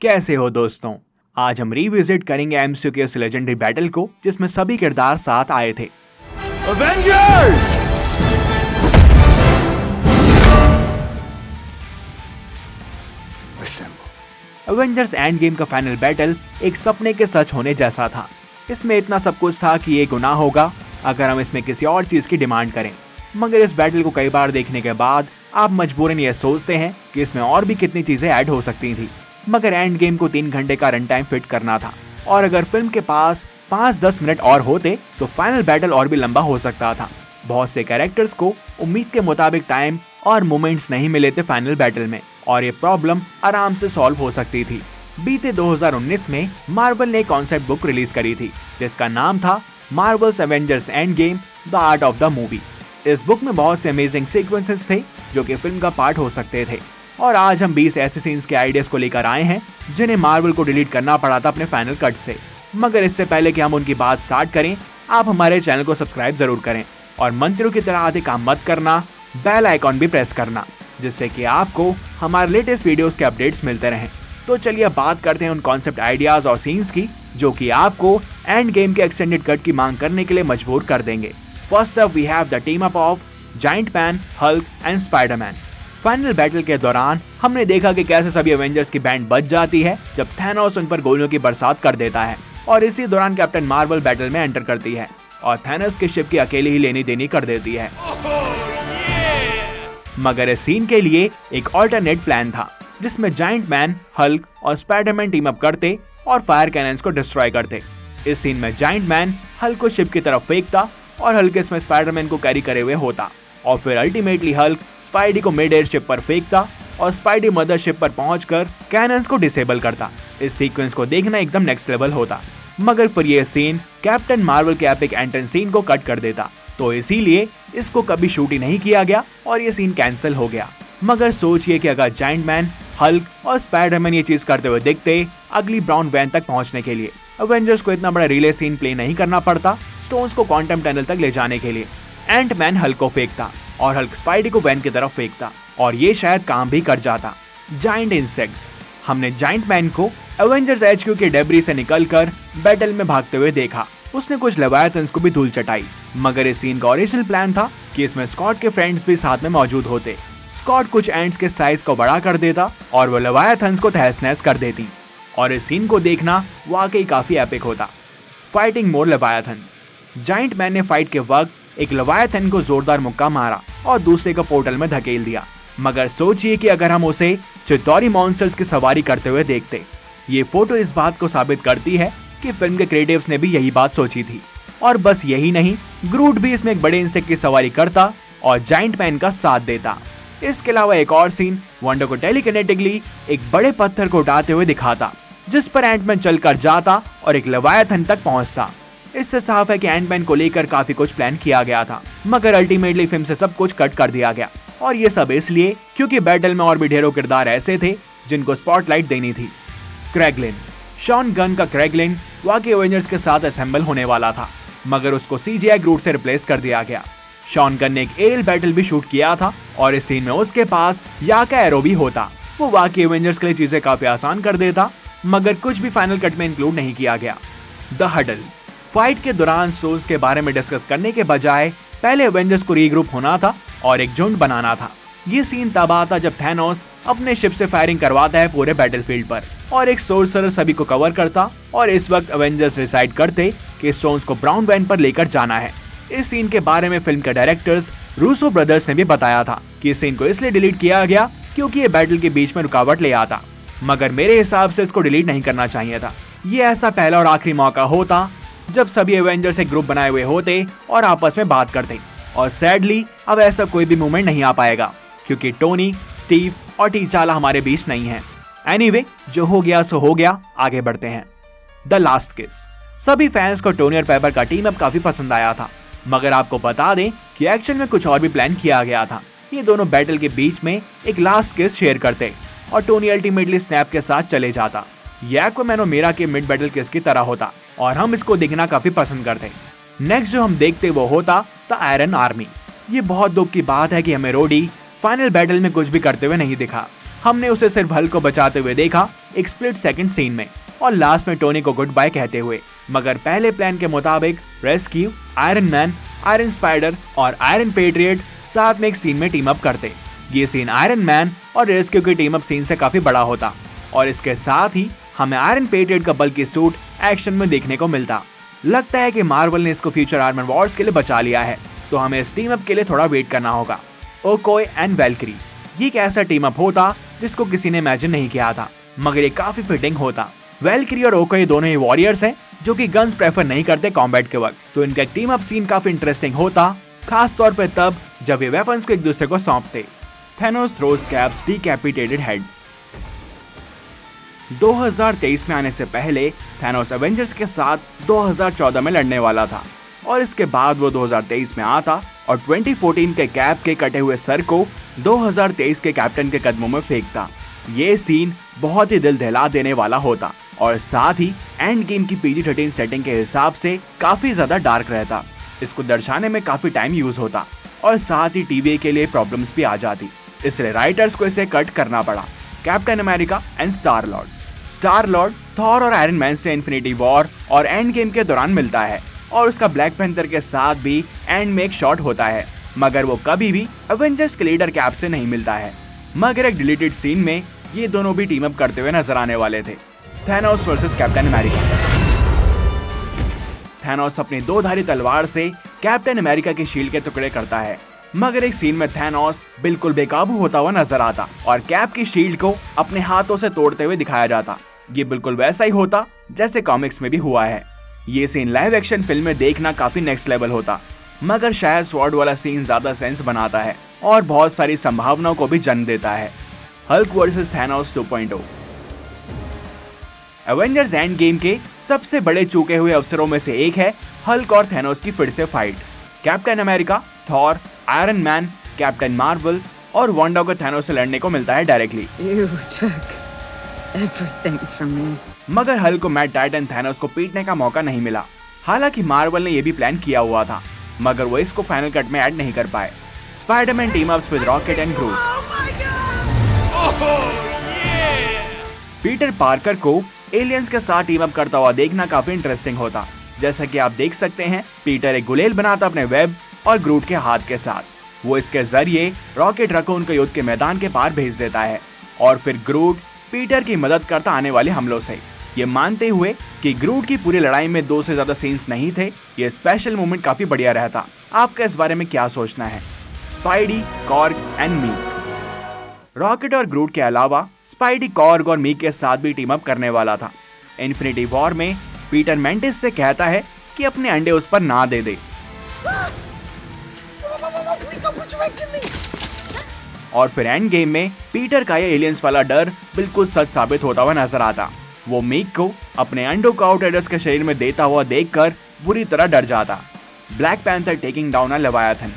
कैसे हो दोस्तों? आज हम रिविजिट करेंगे एमसीयू के उस लेजेंडरी बैटल को जिसमें सभी किरदार साथ आए थे। Avengers! एवेंजर्स एंड गेम का फाइनल बैटल एक सपने के सच होने जैसा था। इसमें इतना सब कुछ था कि ये गुनाह होगा अगर हम इसमें किसी और चीज की डिमांड करें। मगर इस बैटल को कई बार देखने के बाद आप मजबूरन ये सोचते हैं कि इसमें और भी कितनी चीजें ऐड हो सकती थी। मगर एंड गेम को 3 घंटे का रन टाइम फिट करना था और अगर फिल्म के पास 5-10 मिनट और होते तो फाइनल बैटल और भी लंबा हो सकता था। बहुत से कैरेक्टर्स को उम्मीद के मुताबिक टाइम और मोमेंट्स नहीं मिले थे फाइनल बैटल में और ये प्रॉब्लम आराम से सॉल्व हो सकती थी। बीते 2019 में मार्वल ने कॉन्सेप्ट बुक रिलीज करी थी जिसका नाम था Marvels Avengers end game the art of the movie. इस बुक में बहुत से अमेजिंग सीक्वेंसेस थे जो कि फिल्म का पार्ट हो सकते थे और आज हम 20 ऐसे सीन्स के आइडियाज को लेकर आए हैं जिन्हें मार्वल को डिलीट करना पड़ा था अपने फाइनल कट से। मगर इससे पहले कि हम उनकी बात स्टार्ट करें, आप हमारे चैनल को सब्सक्राइब जरूर करें और मंत्रियों की तरह आधे काम मत करना, बेल आइकॉन भी प्रेस करना जिससे कि आपको हमारे लेटेस्ट वीडियोस के अपडेट्स मिलते रहें। तो चलिए बात करते हैं उन कॉन्सेप्ट आइडियाज और सीन्स की जो कि आपको एंड गेम के एक्सटेंडेड कट की मांग करने के लिए मजबूर कर देंगे। First up we have the team up of giant man, Hulk and Spiderman. Final battle के दौरान हमने देखा कि कैसे सभी एवेंजर्स की बैंड बच जाती है जब थैनोस उन पर गोलियों की बरसात कर देता है और इसी दौरान कैप्टन मार्वल बैटल में एंटर करती है और थैनोस की शिप की अकेले ही लेनी देनी कर देती है। मगर इस सीन के लिए एक ऑल्टरनेट प्लान था जिसमें जायंट मैन, हल्क और स्पाइडरमैन टीम अप करते और फायर कैनन्स को डिस्ट्रॉय करते। इस सीन में जायंट मैन हल्क को शिप की तरफ फेंकता और हल्क इसमें स्पाइडरमैन को कैरी करे हुए होता और फिर अल्टीमेटली हल्क स्पाइडी को मिड एयर शिप पर फेंकता और स्पाइडी मदर शिप पर पहुंचकर कैनन्स को डिसेबल करता। इस सीक्वेंस को देखना एकदम नेक्स्ट लेवल होता। मगर फिर ये सीन कैप्टन मार्वल के एपिक एंट्रेंस सीन को कट कर देता तो इसीलिए इसको कभी शूट ही नहीं किया गया और ये सीन कैंसिल हो गया। मगर सोचिए कि अगर जायंट मैन, हल्क और स्पाइडरमैन ये चीज करते हुए दिखते अगली ब्राउन वैन तक पहुंचने के लिए, एवेंजर्स को इतना बड़ा रिले सीन प्ले नहीं करना पड़ता स्टोन्स को क्वांटम टनल तक ले जाने के लिए। एंट मैन हल्क को फेंकता और हल्क स्पाइडी को वैन की तरफ फेंकता और ये शायद काम भी कर जाता। Giant insects. हमने जायंट मैन को एवेंजर्स एचक्यू के डेब्री से निकलकर बैटल में भागते हुए देखा। उसने कुछ लेवायथन्स को भी धूल चटाई। मगर इस सीन का ओरिजिनल प्लान था कि इसमें स्कॉट के फ्रेंड्स भी साथ में मौजूद होते। स्कॉट कुछ एंट्स के साइज को बड़ा कर देता और वो लेवायथन्स को तहस नहस कर देती और इस सीन को देखना वाकई काफी एपिक होता। फाइटिंग मोर लेवायथन्स। जायंट मैन ने फाइट के वक्त एक लेवायथन को जोरदार मुक्का मारा और दूसरे को पोर्टल में धकेल दिया। मगर सोचिए कि अगर हम उसे चित्तौरी मॉन्स्टर्स की सवारी करते हुए देखते। ये फोटो इस बात को साबित करती है कि फिल्म के क्रिएटिव्स ने भी यही बात सोची थी। और बस यही नहीं, ग्रूट भी इसमें एक बड़े इंसेक्ट की सवारी करता और जायंट मैन का साथ देता। इसके अलावा एक और सीन वंडर को टेलीकिनेटिकली एक बड़े पत्थर को उठाते हुए दिखाता जिस पर एंटमैन चलकर जाता और एक लेवायथन तक पहुंचता। इससे साफ है कि एंटमैन को लेकर काफी कुछ प्लान किया गया था मगर अल्टीमेटली फिल्म से सब कुछ कट कर दिया गया और ये सब इसलिए क्योंकि बैटल में और भी ढेरों किरदार ऐसे थे जिनको स्पॉटलाइट देनी थी। क्रैगलिन। शॉन गन का क्रैगलिन वाकई एवेंजर्स के साथ असेंबल होने वाला था मगर उसको सीजीआई ग्रूट से रिप्लेस कर दिया गया। शॉन गन ने एक एरियल बैटल भी शूट किया था और इस सीन में उसके पास याका एरो भी होता। वो वाकई एवेंजर्स के लिए चीजें काफी आसान कर देता मगर कुछ भी फाइनल कट में इंक्लूड नहीं किया गया। The huddle. फाइट के दौरान सोल्स के बारे में डिस्कस करने के बजाय पहले एवेंजर्स को रीग्रुप होना था और एक झुंड बनाना था। ये सीन तब आता जब थैनोस अपने शिप से फायरिंग करवाता है पूरे बैटलफील्ड पर और एक सोर्सरर सभी को कवर करता और इस वक्त एवेंजर्स डिसाइड करते कि स्टोन्स को ब्राउन वैन पर लेकर जाना है। इस सीन के बारे में फिल्म के डायरेक्टर्स रूसो ब्रदर्स ने भी बताया था कि इस सीन को इसलिए डिलीट किया गया क्योंकि ये बैटल के बीच में रुकावट ले आता। मगर मेरे हिसाब से इसको डिलीट नहीं करना चाहिए था। ये ऐसा पहला और आखिरी मौका होता जब सभी एवेंजर्स एक ग्रुप बनाए हुए होते और आपस में बात करते और सैडली अब ऐसा कोई भी मूवमेंट नहीं आ पाएगा क्योंकि टोनी, स्टीव और टीचाला हमारे बीच नहीं है। एनीवे, जो हो गया सो हो गया, आगे बढ़ते हैं। द लास्ट किस। सभी फैंस को टोनी और पेपर का टीम अप काफी पसंद आया था मगर आपको बता दें कि एक्शन में कुछ और भी प्लान किया गया था। ये दोनों बैटल के बीच में एक लास्ट किस शेयर करते और टोनी अल्टीमेटली स्नैप के साथ चले जाता। ये एक्वामैन और मीरा के मिड बैटल किस की तरह होता और हम इसको देखना काफी पसंद करते। नेक्स्ट जो हम देखते वो होता द आयरन आर्मी। ये बहुत दुख की बात है कि हमें रोडी फाइनल बैटल में कुछ भी करते हुए नहीं दिखा। हमने उसे सिर्फ हल्क को बचाते हुए देखा एक स्प्लिट सेकंड सीन में और लास्ट में टोनी को गुड बाय कहते हुए। मगर पहले प्लान के मुताबिक rescue, iron man, iron spider और आयरन पेट्रियट साथ में एक सीन में टीम अप करते। ये सीन आयरन मैन और रेस्क्यू की टीम अप सीन से काफी बड़ा होता और इसके साथ ही हमें आयरन पेट्रियट का बल्कि सूट एक्शन में देखने को मिलता। लगता है कि मार्वल ने इसको फ्यूचर आर्मर वॉर्स के लिए बचा लिया है, तो हमें इस टीम अप के लिए थोड़ा वेट करना होगा। ओकोय एंड वैल्क्री, ये एक ऐसा टीम अप होता जिसको किसी ने इमेजिन नहीं किया था, मगर ये काफी फिटिंग होता। वैल्क्री और ओकोय दोनों ही वॉरियर्स हैं जो कि गन्स प्रेफर नहीं करते कॉम्बैट के वक्त, तो इनका टीम अप सीन काफी इंटरेस्टिंग होता, खास तौर पे तब जब ये वेपन्स को एक दूसरे को सौंपते। Thanos throws Cap's decapitated head. 2023 में आने से पहले थैनोस एवेंजर्स के साथ 2014 में लड़ने वाला था और इसके बाद वो 2023 में आता और 2014 के कैप के कटे हुए सर को 2023 के कैप्टन के कदमों में फेंकता। ये सीन बहुत ही दिल दहला देने वाला होता और साथ ही एंड गेम की PG-13 सेटिंग के हिसाब से काफी ज्यादा डार्क रहता। इसको दर्शाने में काफी टाइम यूज होता और साथ ही टीवी के लिए प्रॉब्लम्स भी आ जाती, इसलिए राइटर्स को इसे कट करना पड़ा। Captain America and star Lord Thor और आयरन मैन से इन्फिनिटी वॉर और एंड गेम के दौरान मिलता है और उसका ब्लैक पैंथर के साथ भी एंड में एक शॉट होता है, मगर वो कभी भी एवेंजर्स के लीडर कैप से नहीं मिलता है। मगर एक डिलीटेड सीन में ये दोनों भी टीम अप करते हुए नजर आने वाले थे। Thanos versus captain America. Thanos अपनी दो-धारी तलवार से कैप्टन अमेरिका की शील्ड के टुकड़े करता है, मगर एक सीन में थैनोस बिल्कुल बेकाबू होता हुआ नजर आता और कैप की शील्ड को अपने हाथों से तोड़ते हुए दिखाया जाता। ये बिल्कुल वैसा ही होता जैसे कॉमिक्स में भी हुआ है। ये सीन लाइव एक्शन फिल्म में देखना काफी नेक्स्ट लेवल होता, मगर शायद स्वॉर्ड वाला सीन ज्यादा सेंस बनाता है और बहुत सारी संभावनाओं को भी जन्म देता है। Hulk versus Thanos 2.0। Avengers end game के सबसे बड़े चूके हुए अवसरों में से एक है हल्क और थैनोस की फिर से fight. Captain America, Thor, iron man, captain Marvel और वांडा को थैनोस से लड़ने को मिलता है डायरेक्टली। मगर हल्क को मैट टाइटन थैनोस को पीटने का मौका नहीं मिला। हालांकि मार्वल ने यह भी प्लान किया हुआ था, मगर वो इसको फाइनल कट में ऐड नहीं कर पाए। Spiderman team ups with Rocket and Groot. Peter Parker को एलियंस के साथ टीम अप करता हुआ देखना काफी इंटरेस्टिंग होता। जैसा कि आप देख सकते हैं, पीटर एक गुलेल बनाता अपने वेब और ग्रूट के हाथ के साथ। वो इसके जरिए रॉकेट रकून को युद्ध के मैदान के पार भेज देता है और फिर ग्रूट पीटर की मदद करता आने वाले हमलों से। ये मानते हुए कि ग्रूट की पूरी लड़ाई में 2 से ज्यादा सीन्स नहीं थे, ये स्पेशल मोमेंट काफी बढ़िया रहता। आपका इस बारे में क्या सोचना है? Spidey, Korg and meek. Rocket और ग्रूट के अलावा स्पाइडी, कॉर्ग और मीक के साथ भी टीम अप करने वाला था। इन्फिनिटी वॉर में पीटर मेंटिस से कहता है कि अपने अंडे उस पर ना दे दे और फिर एंड गेम में पीटर का ये एलियंस वाला डर बिल्कुल सच साबित होता हुआ नजर आता। वो मीक को अपने अंडों को आउटराइडर्स के शरीर में देता हुआ देखकर बुरी तरह डर जाता। ब्लैक पैंथर टेकिंग डाउन अ लेवियाथन।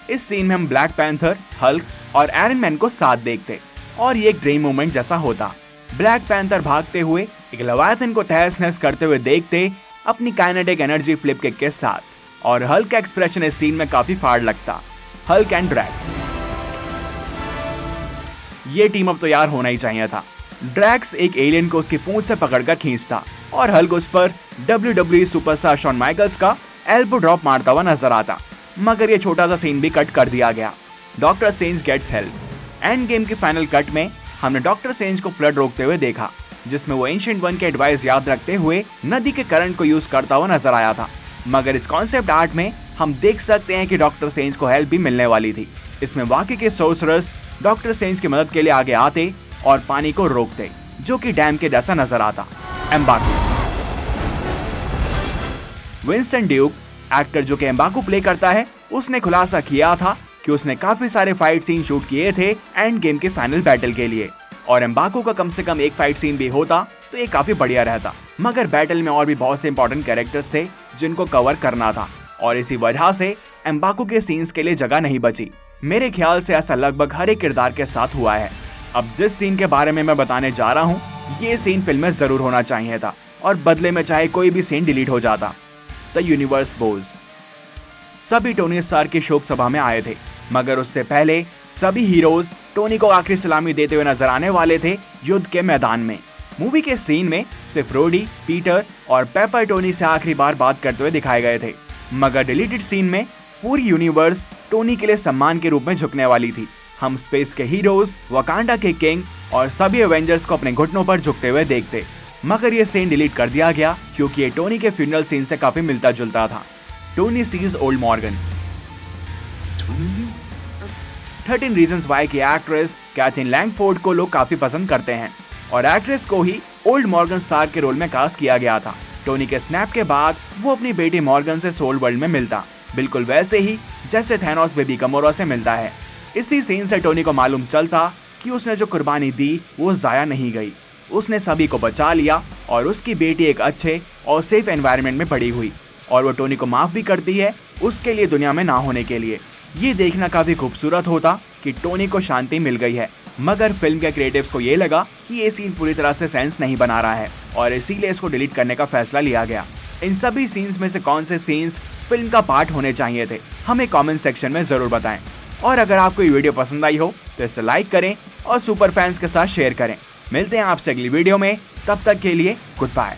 इस सीन में हम ब्लैक पैंथर, हल्क और आयरन मैन को साथ देखते और ये एक ड्रीम मोमेंट जैसा होता। ब्लैक पैंथर भागते हुए एक लेवियाथन को तहस नहस करते हुए देखते अपनी काइनेटिक एनर्जी फ्लिप किक के साथ और हल्क का एक्सप्रेशन इस सीन में काफी फाड़ लगता। Hulk and Drax. ये टीम अप तो यार होना ही चाहिए था। ड्रैक्स एक एलियन को उसकी पूंछ से पकड़कर खींचता और हल्क उस पर WWE सुपरस्टार शॉन माइकल्स का एल्बो ड्रॉप मारता हुआ नजर आता, मगर ये छोटा सा सीन भी कट कर दिया गया। Doctor Strange gets help. End game के फाइनल कट में हमने डॉक्टर स्ट्रेंज को फ्लड रोकते हुए देखा, जिसमें वो एंशिएंट वन के एडवाइस याद रखते हुए नदी के करंट को यूज करता हुआ नजर आया था। मगर इस कॉन्सेप्ट आर्ट में हम देख सकते हैं कि डॉक्टर स्ट्रेंज को हेल्प भी मिलने वाली थी। इसमें वाकई के सोर्सरर्स डॉक्टर स्ट्रेंज की मदद के लिए आगे आते और पानी को रोकते, जो कि डैम के जैसा नजर आता। एम्बाकू। विंस्टन ड्यूक, एक्टर जो कि एम्बाकू प्ले करता है, उसने खुलासा किया था कि उसने काफी सारे फाइट सीन शूट किए थे एंड गेम के फाइनल बैटल के लिए, और एम्बाकू का कम से कम एक फाइट सीन भी होता तो ये काफी बढ़िया रहता। मगर बैटल में और भी बहुत से इंपॉर्टेंट कैरेक्टर्स थे जिनको कवर करना था और इसी वजह से एम्बाकू के सीन्स के लिए जगह नहीं बची। मेरे ख्याल से ऐसा लगभग हर एक किरदार के साथ हुआ है। अब जिस सीन के बारे में मैं बताने जा रहा हूँ, ये सीन फिल्म में जरूर होना चाहिए था और बदले में चाहे कोई भी सीन डिलीट हो जाता। द यूनिवर्स बोज। सभी टोनी स्टार्क की शोक सभा में आए थे मगर उससे पहले सभी हीरोज टोनी को आखिरी सलामी देते हुए नजर आने वाले थे युद्ध के मैदान में। मूवी के सीन में सिर्फ रोडी, पीटर और पेपर टोनी से आखिरी बार बात करते हुए दिखाए गए थे, मगर डिलीटेड सीन में पूरी यूनिवर्स टोनी के लिए सम्मान के रूप में झुकने वाली थी। हम स्पेस के हीरोज, वकांडा के किंग और सभी एवेंजर्स को अपने घुटनों पर झुकते हुए देखते, मगर ये सीन डिलीट कर दिया गया क्योंकि ये टोनी के फ्यूनरल सीन से काफी मिलता जुलता था। Tony sees old Morgan. 13 reasons why की एक्ट्रेस कैथरीन लैंगफोर्ड को लोग काफी पसंद करते हैं और एक्ट्रेस को ही ओल्ड मॉर्गन स्टार के रोल में कास्ट किया गया था। टोनी के स्नैप के बाद वो अपनी बेटी मॉर्गन से सोल वर्ल्ड में मिलता, बिल्कुल वैसे ही जैसे थैनोस बेबी गमोरा से मिलता है। इसी सीन से टोनी को मालूम चलता कि उसने जो कुर्बानी दी वो जाया नहीं गई, उसने सभी को बचा लिया और उसकी बेटी एक अच्छे और सेफ एनवायरनमेंट में बड़ी हुई और वो टोनी को माफ भी करती है उसके लिए दुनिया में ना होने के लिए। ये देखना काफी खूबसूरत होता कि टोनी को शांति मिल गई है, मगर फिल्म के क्रिएटिव्स को ये लगा कि ये सीन पूरी तरह से सेंस नहीं बना रहा है और इसीलिए इसको डिलीट करने का फैसला लिया गया। इन सभी सीन्स में से कौन से सीन्स फिल्म का पार्ट होने चाहिए थे, हमें कमेंट सेक्शन में जरूर बताएं। और अगर आपको ये वीडियो पसंद आई हो तो इसे लाइक करें और सुपर फैंस के साथ शेयर करें। मिलते हैं आपसे अगली वीडियो में, तब तक के लिए गुड बाय।